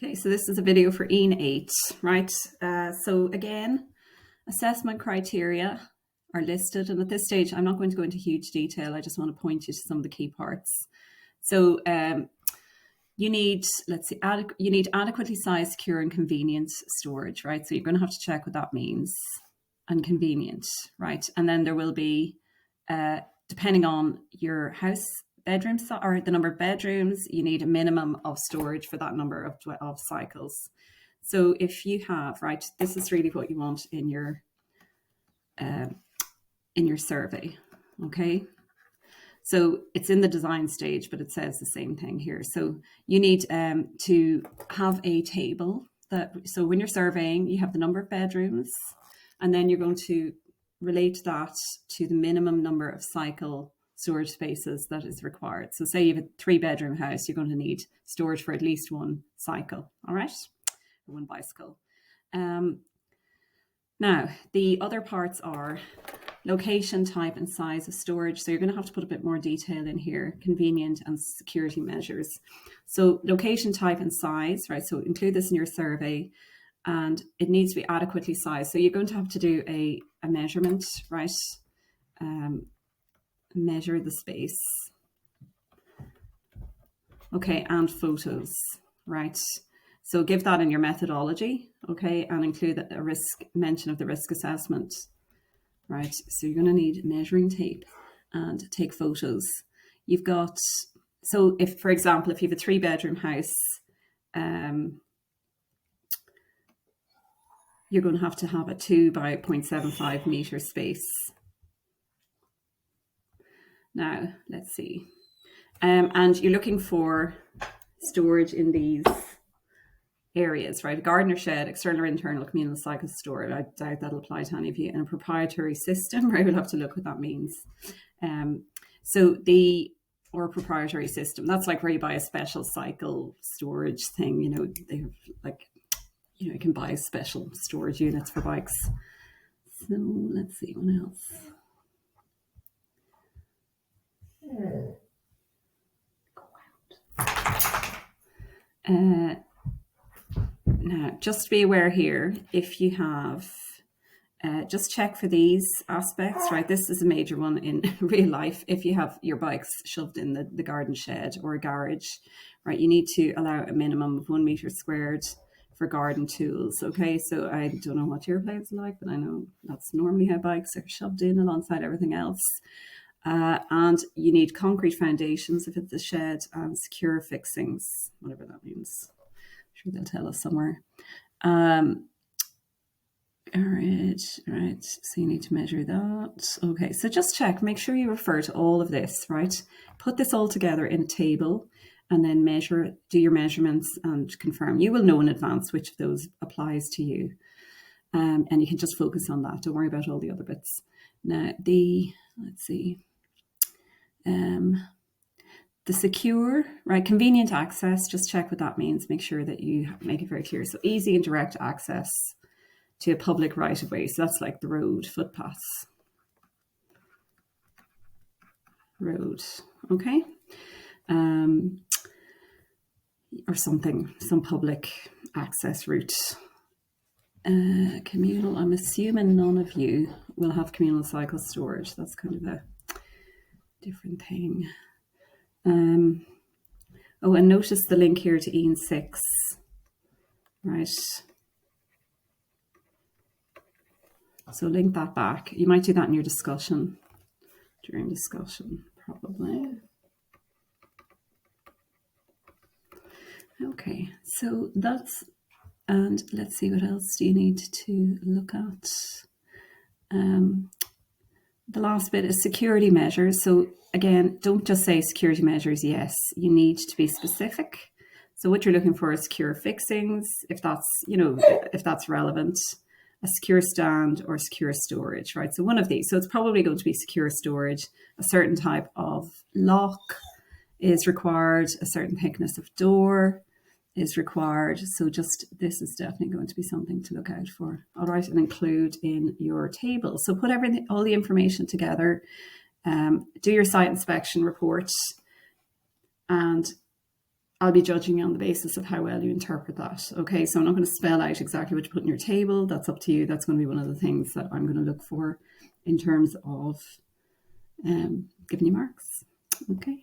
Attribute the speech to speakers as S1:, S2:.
S1: Okay, so this is a video for EAN 8, right? So again, assessment criteria are listed, and at this stage, I'm not going to go into huge detail. I just want to point you to some of the key parts. So you need, let's see, you need adequately sized, secure, and convenient storage, right? So you're going to have to check what that means, and convenient, right? And then there will be, depending on your house bedrooms or the number of bedrooms, you need a minimum of storage for that number of cycles. So if you have, right, this is really what you want in your survey, okay? So it's in the design stage, but it says the same thing here. So you need to have a table so when you're surveying, you have the number of bedrooms, and then you're going to relate that to the minimum number of cycle storage spaces that is required. So say you have a 3-bedroom house, you're going to need storage for at least one cycle, all right? Or one bicycle. Now, the other parts are location, type, and size of storage. So you're going to have to put a bit more detail in here, convenient and security measures. So location, type, and size, right? So include this in your survey, and it needs to be adequately sized. So you're going to have to do a measurement, right? Measure the space. Okay, and photos, right? So give that in your methodology, okay, and include a mention of the risk assessment, right? So you're going to need measuring tape and take photos. You've got, so if, for example, if you have a 3-bedroom house, you're going to have a 2 by 0.75 meter space. Now, let's see. And you're looking for storage in these areas, right? A garden or shed, external or internal, communal cycle storage. I doubt that'll apply to any of you. And a proprietary system, right? We'll have to look what that means. Or a proprietary system, that's like where you buy a special cycle storage thing, you know, they have like, you know, you can buy special storage units for bikes. So let's see, what else? Now, just be aware here, if you have, just check for these aspects, right? This is a major one in real life. If you have your bikes shoved in the garden shed or a garage, right, you need to allow a minimum of 1 meter squared for garden tools, okay? So I don't know what your place is like, but I know that's normally how bikes are shoved in alongside everything else. And you need concrete foundations if it's a shed, and secure fixings, whatever that means. I'm sure they'll tell us somewhere. All right, so you need to measure that. Okay, so just check, make sure you refer to all of this, right? Put this all together in a table and then do your measurements and confirm. You will know in advance which of those applies to you. And you can just focus on that. Don't worry about all the other bits. Now, let's see. The secure, right, convenient access, just check what that means. Make sure that you make it very clear. So easy and direct access to a public right of way. So that's like the road, footpaths. Road, okay? Or something, some public access route. Communal, I'm assuming none of you will have communal cycle storage. That's kind of a different thing. Oh, and notice the link here to EAN 6, right? So link that back. You might do that in your discussion, during discussion, probably. Okay, so that's, and let's see, what else do you need to look at? The last bit is security measures. So again, don't just say security measures, yes. You need to be specific. So what you're looking for is secure fixings, if that's, you know, if that's relevant, a secure stand or secure storage, right? So one of these. So it's probably going to be secure storage. A certain type of lock is required. A certain thickness of door is required. So just, this is definitely going to be something to look out for. All right, and include in your table. So put everything, all the information together, do your site inspection report, and I'll be judging you on the basis of how well you interpret that. Okay, so I'm not going to spell out exactly what you put in your table. That's up to you. That's going to be one of the things that I'm going to look for in terms of giving you marks. Okay.